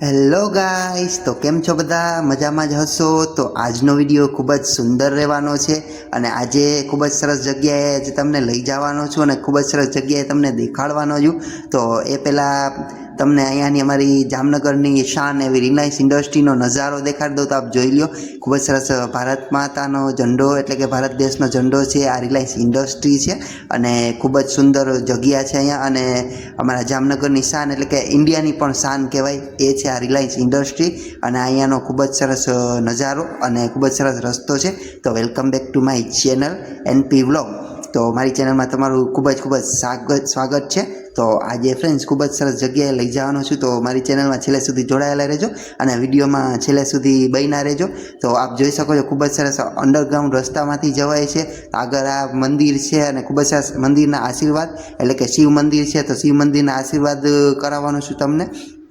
Hello guys, તો કેમ છો બધા? મજામાં જ હશો. તો આજનો વિડીયો ખૂબ જ સુંદર રહેવાનો છે અને આજે ખૂબ જ સરસ જગ્યાએ જ તમને લઈ જવાનો છું અને ખૂબ જ સરસ જગ્યાએ તમને દેખાડવાનો છું. તો એ પહેલાં તમને અહીંયાની અમારી જામનગરની શાન એવી રિલાયન્સ ઇન્ડસ્ટ્રીનો નજારો દેખાડી દઉં તો આપ જોઈ લો. ખૂબ જ સરસ ભારત માતાનો ઝંડો એટલે કે ભારત દેશનો ઝંડો છે આ રિલાયન્સ ઇન્ડસ્ટ્રી છે અને ખૂબ જ સુંદર જગ્યા છે અહીંયા. અને અમારા જામનગરની શાન એટલે કે ઇન્ડિયાની પણ શાન કહેવાય એ છે આ રિલાયન્સ ઇન્ડસ્ટ્રી. અને અહીંયાનો ખૂબ જ સરસ નજારો અને ખૂબ જ સરસ રસ્તો છે. તો welcome back to my channel NP vlog. તો મારી ચેનલમાં તમારું ખૂબ જ સ્વાગત છે. તો આજે ફ્રેન્ડ્સ ખૂબ જ સરસ જગ્યાએ લઈ જવાનો છું. તો મારી ચેનલમાં છેલ્લે સુધી જોડાયેલા રહેજો અને વિડીયોમાં છેલ્લે સુધી બન્યા રહેજો. તો આપ જોઈ શકો છો ખૂબ જ સરસ અંડરગ્રાઉન્ડ રસ્તામાંથી જવાય છે. આગળ આ મંદિર છે અને ખૂબ જ સરસ મંદિરના આશીર્વાદ એટલે કે શિવ મંદિર છે. તો શિવ મંદિરના આશીર્વાદ કરાવવાનો છું તમને.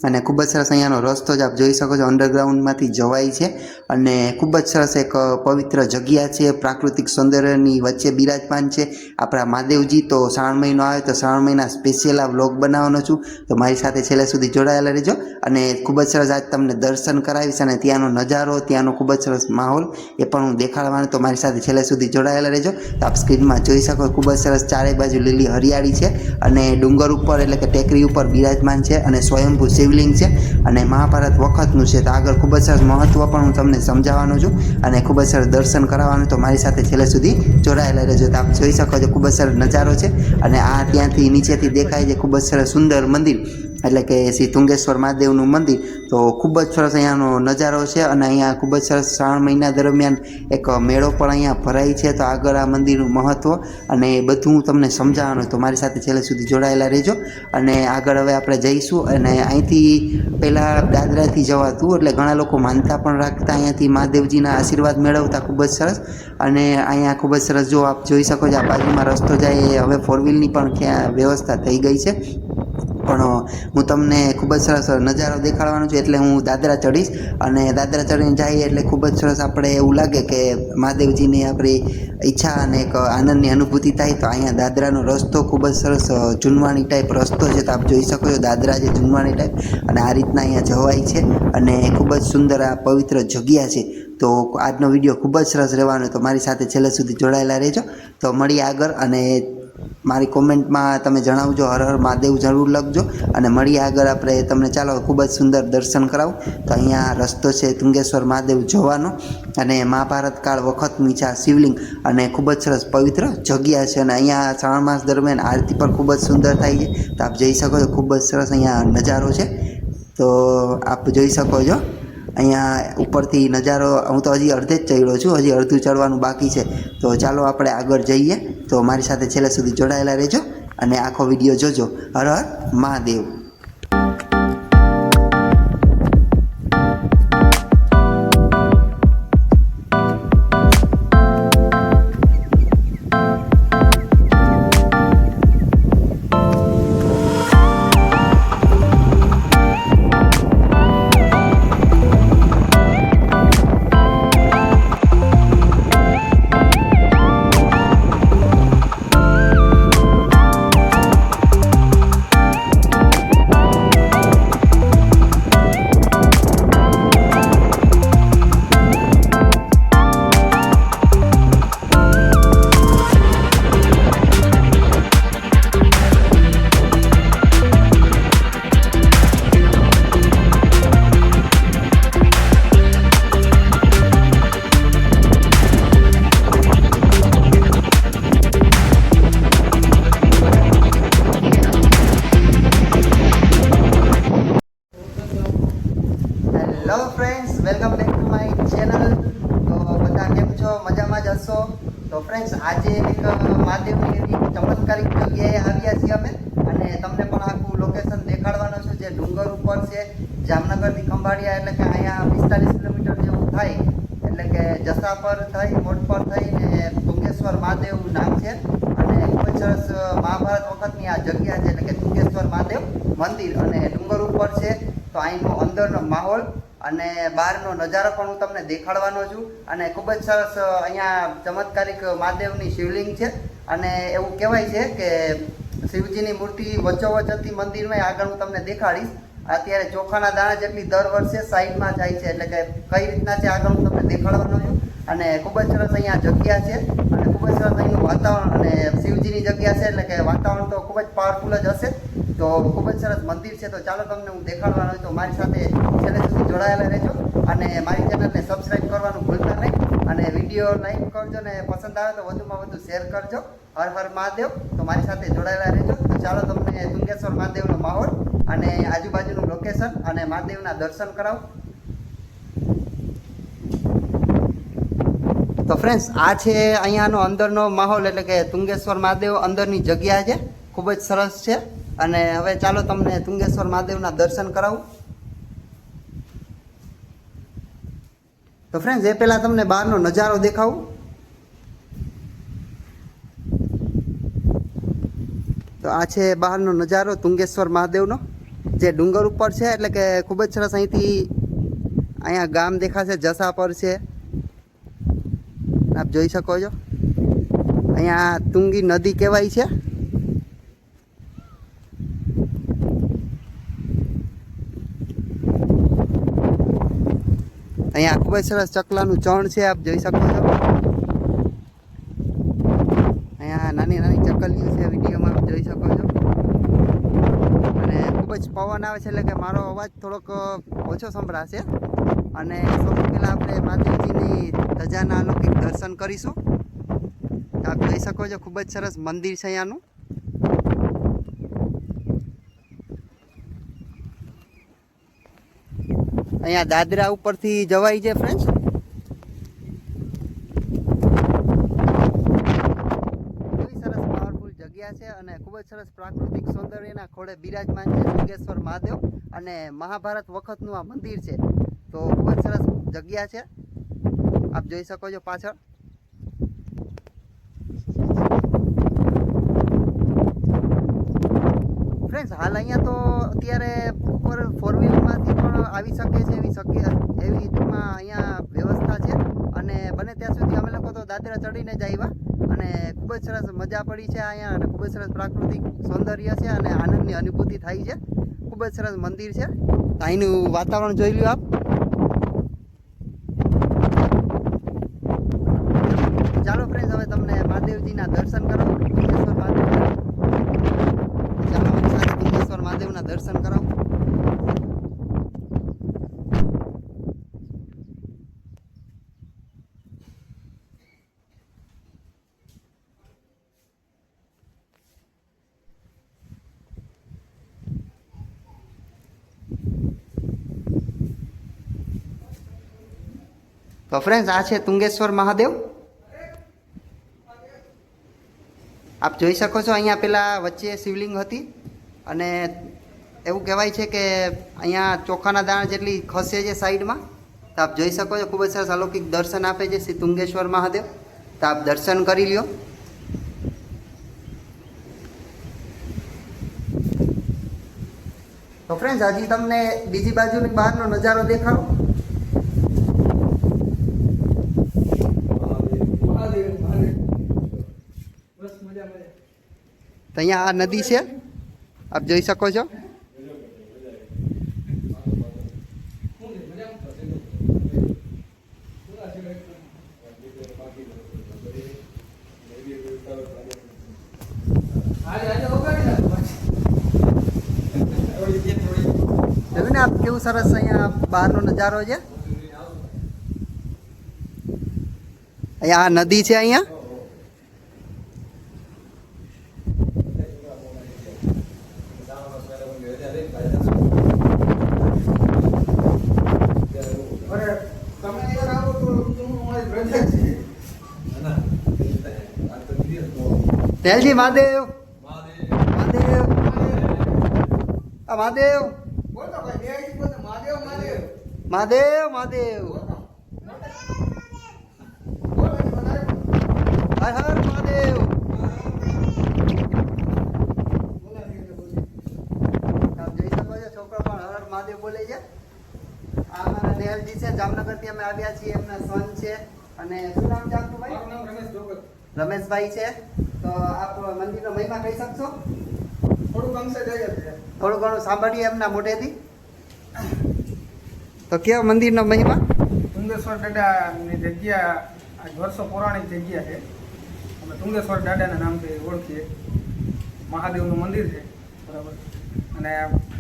અને ખૂબ જ સરસ અહીંયાનો રસ્તો જ આપ જોઈ શકો છો અંડરગ્રાઉન્ડમાંથી જવાય છે અને ખૂબ જ સરસ એક પવિત્ર જગ્યા છે. પ્રાકૃતિક સૌંદર્યની વચ્ચે બિરાજમાન છે આપણા મહાદેવજી. તો શ્રાવણ મહિનો આવે તો શ્રાવણ મહિના સ્પેશિયલ આ વ્લોગ બનાવવાનો છું. તો મારી સાથે છેલ્લે સુધી જોડાયેલા રહેજો અને ખૂબ જ સરસ આજ તમને દર્શન કરાવીશ અને ત્યાંનો નજારો, ત્યાંનો ખૂબ જ સરસ માહોલ એ પણ હું દેખાડવાનો. તો મારી સાથે છેલ્લે સુધી જોડાયેલા રહેજો. તો આપ સ્ક્રીનમાં જોઈ શકો ખૂબ જ સરસ ચારે બાજુ લીલી હરિયાળી છે અને ડુંગર ઉપર એટલે કે ટેકરી ઉપર બિરાજમાન છે અને સ્વયંભૂ શિવલિંગ છે અને મહાભારત વખતનું છે. તો આગળ ખૂબ જ સરસ મહત્વ પણ હું તમને સમજાવવાનો છું અને ખૂબ જ સરસ દર્શન કરાવવાનું. તો મારી સાથે છેલ્લે સુધી જોડાયેલા રહેજો. તો આપ જોઈ શકો છો ખૂબ જ સરસ નજારો છે અને આ ત્યાંથી નીચેથી દેખાય છે ખૂબ જ સરસ સુંદર મંદિર એટલે કે શ્રી તુંગેશ્વર મહાદેવનું મંદિર. તો ખૂબ જ સરસ અહીંયાનો નજારો છે અને અહીંયા ખૂબ જ સરસ શ્રાવણ મહિના દરમિયાન એક મેળો પણ અહીંયા ભરાય છે. તો આગળ આ મંદિરનું મહત્ત્વ અને એ બધું હું તમને સમજાવવાનું. તો મારી સાથે છેલ્લે સુધી જોડાયેલા રહેજો અને આગળ હવે આપણે જઈશું. અને અહીંથી પહેલાં દાદરાથી જવાતું એટલે ઘણા લોકો માનતા પણ રાખતા અહીંયાથી મહાદેવજીના આશીર્વાદ મેળવતા. ખૂબ જ સરસ અને અહીંયા ખૂબ જ સરસ જો આપ જોઈ શકો છો આ બાજુમાં રસ્તો જાય હવે ફોર વ્હીલની પણ ક્યાં વ્યવસ્થા થઈ ગઈ છે. પણ હું તમને ખૂબ જ સરસ નજારો દેખાડવાનો છું એટલે હું દાદરા ચડીશ અને દાદરા ચડીને જઈએ એટલે ખૂબ જ સરસ આપણે એવું લાગે કે મહાદેવજીની આપણી ઈચ્છા અને એક આનંદની અનુભૂતિ થાય. તો અહીંયા દાદરાનો રસ્તો ખૂબ જ સરસ જૂનવાણી ટાઈપ રસ્તો છે. તો આપ જોઈ શકો છો દાદરા જે જૂનવાણી ટાઈપ અને આ રીતના અહીંયા જવાય છે અને ખૂબ જ સુંદર આ પવિત્ર જગ્યા છે. તો આજનો વિડીયો ખૂબ જ સરસ રહેવાનો. તો મારી સાથે છેલ્લે સુધી જોડાયેલા રહેજો. તો મળીએ આગળ અને મારી કોમેન્ટમાં તમે જણાવજો હર હર મહાદેવ જરૂર લખજો અને મળીએ આગળ આપણે તમને ચાલો ખૂબ જ સુંદર દર્શન કરાવું. તો અહીંયા રસ્તો છે તુંગેશ્વર મહાદેવ જવાનો અને મહાભારત કાળ વખતની છે આ શિવલિંગ અને ખૂબ જ સરસ પવિત્ર જગ્યા છે. અને અહીંયા શ્રાવણ માસ દરમિયાન આરતી પણ ખૂબ જ સુંદર થાય છે. તો આપ જોઈ શકો છો ખૂબ જ સરસ અહીંયા નજારો છે. તો આપ જોઈ શકો છો અહીંયા ઉપરથી નજારો. હું તો હજી અડધે જ ચડ્યો છું, હજી અડધું ચડવાનું બાકી છે. તો ચાલો આપણે આગળ જઈએ. તો મારી સાથે છેલ્લે સુધી જોડાયેલા રહેજો અને આખો વિડીયો જોજો. હર હર Mahadev. Hello friends, welcome back to my channel. તો બધા કેમ છો? મજામાં જ હશો. તો ફ્રેન્ડ્સ આજે એક મહાદેવની એવી ચમત્કારિક જગ્યાએ આવ્યા છીએ અમે અને તમને પણ આખું લોકેશન દેખાડવાનું છું જે ડુંગર ઉપર છે જામનગરથી ખંભાળિયા એટલે કે અહીંયા 45 કિલોમીટર જેવું થાય એટલે કે જસાપર થઈ મોટપર થઈને તુંગેશ્વર મહાદેવ નામ છે અને ખૂબ જ સરસ મહાભારત વખતની આ જગ્યા છે એટલે કે તુંગેશ્વર મહાદેવ મંદિર અને ડુંગર ઉપર છે. તો અહીંનો અંદરનો માહોલ અને બહારનો નજારો પણ હું તમને દેખાડવાનો છું અને ખૂબ જ સરસ અહીંયા ચમત્કારિક મહાદેવની શિવલિંગ છે અને એવું કહેવાય છે કે શિવજીની મૂર્તિ વચ્ચોવચ્ચ હતી મંદિરમાં. આગળ હું તમને દેખાડીશ અત્યારે ચોખાના દાણા જેટલી દર વર્ષે સાઈડમાં જાય છે, એટલે કે કઈ રીતના છે આગળ હું તમને દેખાડવાનો છું. અને ખૂબ જ સરસ અહીંયા જગ્યા છે અને ખૂબ જ સરસ અહીંનું વાતાવરણ, અને શિવજીની જગ્યા છે એટલે કે વાતાવરણ તો ખૂબ જ પાવરફુલ જ હશે. તો ખૂબ જ સરસ મંદિર છે. તો ચાલો તમને હું દેખાડવાનો છું. તો મારી સાથે છેલ્લે સુધી જોડાયેલા રહેજો અને મારી ચેનલને સબસ્ક્રાઈબ કરવાનું ભૂલતા નહીં, અને વિડીયો લાઈક કરજો ને પસંદ આવે તો વધુમાં વધુ શેર કરજો. હર હર મહાદેવ. તો મારી સાથે જોડાયેલા રહેજો. તો ચાલો તમને તુંગેશ્વર મહાદેવનો માહોલ અને આજુબાજુનું લોકેશન અને મહાદેવના દર્શન કરાવું. તો ફ્રેન્ડ્સ, આ છે અહીંયાનો અંદરનો માહોલ, એટલે કે તુંગેશ્વર મહાદેવ અંદરની જગ્યા છે, ખૂબ જ સરસ છે. અને હવે ચાલો તમને તુંગેશ્વર મહાદેવના દર્શન કરાવું. તો ફ્રેન્ડ્સ, એ પહેલાં તમને બહારનો નજારો દેખાવું. તો આ છે બહારનો નજારો તુંગેશ્વર મહાદેવનો, જે ડુંગર ઉપર છે, એટલે કે ખૂબ જ સરસ. અહીંથી અહીંયા ગામ દેખાશે, જસાપર છે, આપ જોઈ શકો છો. અહીંયા તુંગી નદી કહેવાય છે. અહીંયા ખૂબ જ સરસ ચકલાનું ચણ છે, આપ જોઈ શકો છો. અહીંયા નાની નાની ચકલીઓ છે, વિડીયોમાં આપ જોઈ શકો છો. અને ખૂબ જ પવન આવે છે, એટલે કે મારો અવાજ થોડોક ઓછો સંભળાશે. અને સૌથી પહેલાં આપણે મહાદેવજીની ધજાના અલૌકિક દર્શન કરીશું. આપ જોઈ શકો છો, ખૂબ જ સરસ મંદિર છે અહીંયાનું. અહીંયા દાદરા ઉપરથી જવાય છે ફ્રેન્ડ્સ. કેવી સરસ પાવરફુલ જગ્યા છે અને ખૂબ જ સરસ પ્રાકૃતિક સૌંદર્યના ખોળે બિરાજમાન છે તુંગેશ્વર મહાદેવ. અને મહાભારત વખતનું આ મંદિર છે. તો ખૂબ જ સરસ જગ્યા છે, આપ જોઈ શકો છો પાછળ. ફ્રેન્ડ્સ, હાલ અહીંયા તો અત્યારે ઉપર 4-વ્હીલરમાંથી પણ આવી શકે છે એવી ટૂંકમાં અહીંયા વ્યવસ્થા છે. અને બને ત્યાં સુધી અમે લોકો તો દાદરા ચડીને જ આવ્યા, અને ખૂબ જ સરસ મજા પડી છે અહીંયા. અને ખૂબ જ સરસ પ્રાકૃતિક સૌંદર્ય છે અને આનંદની અનુભૂતિ થાય છે. ખૂબ જ સરસ મંદિર છે. અહીંનું વાતાવરણ જોઈ લ્યો આપ. ચાલો ફ્રેન્ડ્સ, હવે તમને મહાદેવજીના દર્શન કરાવું. તુંગેશ્વર મહાદેવ, ચાલો મારી સાથે તુંગેશ્વર મહાદેવના દર્શન કરાવું. તો ફ્રેન્ડ્સ, આ છે તુંગેશ્વર મહાદેવ. આપ જોઈ શકો છો. અહીંયા પેલા વચ્ચે શિવલિંગ હતી, અને એવું કહેવાય છે કે અહીંયા ચોખાના દાણા જેટલી ખસે છે સાઈડમાં. તો આપ જોઈ શકો છો, ખૂબ જ સરસ અલૌકિક દર્શન આપે છે શ્રી તુંગેશ્વર મહાદેવ. તો આપ દર્શન કરી લ્યો. તો ફ્રેન્ડ્સ, હજી તમને બીજી બાજુની બહારનો નજારો દેખાડો. તો અહીંયા આ નદી છે, આપ જોઈ શકો છો. જોયું ને આપ, કેવું સરસ અહીંયા બહારનો નજારો છે. અહીંયા આ નદી છે. અહીંયા તેલજી મહાદેવ, મહાદેવ, મહાદેવ, મહાદેવ, મહાદેવ, હર હર મહાદેવ. આપ જોઈ શકો છો, છોકરો પણ હર હર મહાદેવ બોલે છે. આ અમારા નેહલજી છે, જામનગરથી અમે આવ્યા છીએ. એમના સન છે. અને શું નામ છે આપનું ભાઈ? રમેશભાઈ છે. તો આપ મંદિરનો મહિમા કહી શકશો? થોડું ઘણું સાંભળીએ એમના મોઢેથી. તો કેવા મંદિરનો મહિમા? તુંગેશ્વર દાદાની જગ્યા આજ વર્ષો પૌરાણિક જગ્યા છે. અમે તુંગેશ્વર દાદાના નામથી ઓળખીએ. મહાદેવનું મંદિર છે, બરાબર. અને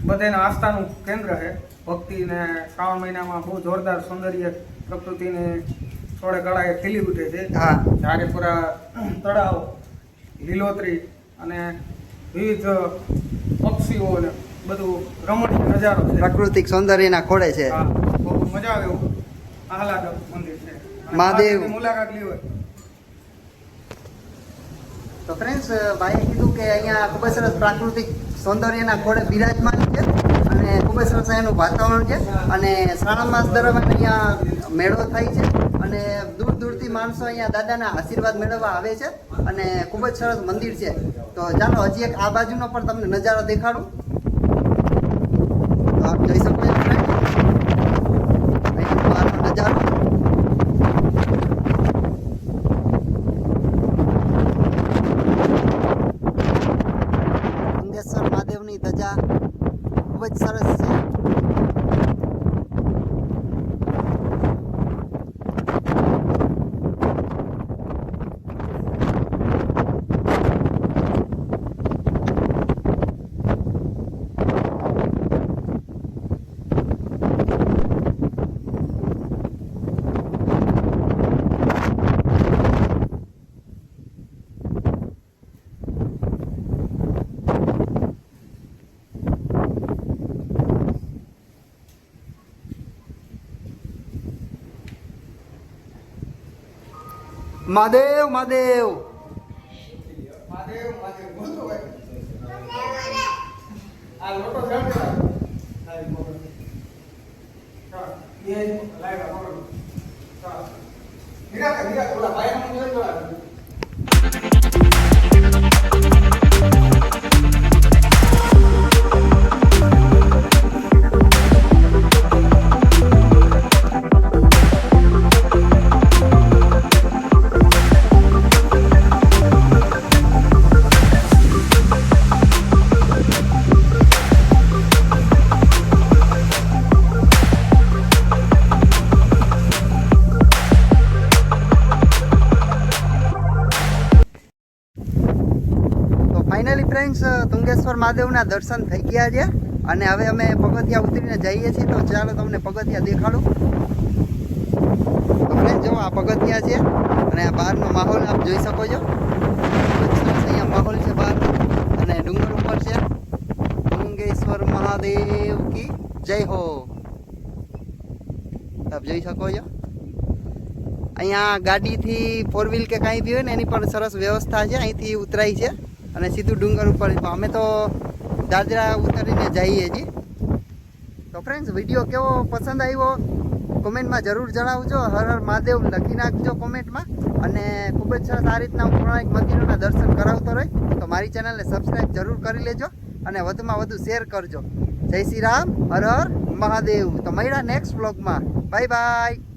બધાના આસ્થાનું કેન્દ્ર છે. ભક્તિને શ્રાવણ મહિનામાં બહુ જોરદાર સૌંદર્ય પ્રકૃતિને થોડે કળાએ ખીલી ઉઠે છે. હા. ઝાડેપુરા તળાવ, લીલોતરી અને વિવિધ પક્ષીઓ અને બધું રમણીય નજારો છે. પ્રાકૃતિક સૌંદર્યના ખોળે છે. હા, બહુ મજા આવે એવું આહલાદક મંદિર છે. અને મહાદેવ મુલાકાત લી હોય. તો ફ્રેન્ડ્સ, ભાઈએ કીધું કે અહીંયા ખૂબ જ સરસ પ્રાકૃતિક સૌંદર્યના ખોળે બિરાજમાન છે અને ખૂબ જ સરસ અહીંયાનું વાતાવરણ છે. અને શ્રાવણ માસ દરમિયાન અહીંયા મેળો થાય છે અને દૂર દૂરથી માણસો અહીંયા દાદાના આશીર્વાદ મેળવવા આવે છે અને ખૂબ જ સરસ મંદિર છે. તો ચાલો હજી એક આ બાજુનો પણ તમને નજારો દેખાડું. તો આપ જોઈ શકો છો ફ્રેન્ડ, અહીંનો બહારનો નજારો. તુંગેશ્વર મહાદેવની ધજા ખૂબ જ સરસ છે. મહાદેવ મહાદેવ મહાદેવ મહાદેવ બોલતો ભાઈ. આ લોટો છે ને? લાઈવ મોકલો. ચાલ, એ લાઈવ મોકલો. ચાલ. નિરાતે ઓલા ભાઈ મને જોઈ લો. ફાઇનલી ફ્રેન્ડ્સ, તુંગેશ્વર મહાદેવના દર્શન થઈ ગયા છે અને હવે અમે પગથિયા ઉતરીને જઈએ છીએ. તો ચાલો તમને પગથિયા દેખાડું. તો ફ્રેન્ડ જો આ પગથિયા છે અને આ બહારનો માહોલ આપ જોઈ શકો છો. ખૂબ જ સરસ અહીંયા માહોલ છે બહારનો અને ડુંગર ઉપર છે. તુંગેશ્વર મહાદેવ કી જય હો. આપ જોઈ શકો છો. અહીંયા ગાડીથી 4 વ્હીલ કે કાંઈ બી હોય ને એની પણ સરસ વ્યવસ્થા છે. અહીંથી ઉતરાય છે અને સીધું ડુંગર ઉપર. અમે તો દાદરા ઉતરીને જઈએ છીએ. તો ફ્રેન્ડ્સ, વિડીયો કેવો પસંદ આવ્યો કોમેન્ટમાં જરૂર જણાવજો. હર હર મહાદેવ લખી નાખજો કોમેન્ટમાં. અને ખૂબ જ સરસ આ રીતના હું પૌરાણિક મંદિરોના દર્શન કરાવતો રહી. તો મારી ચેનલને સબસ્ક્રાઈબ જરૂર કરી લેજો અને વધુમાં વધુ શેર કરજો. જય શ્રી રામ, હર હર મહાદેવ. તો મળ્યા નેક્સ્ટ વ્લોગમાં. Bye bye.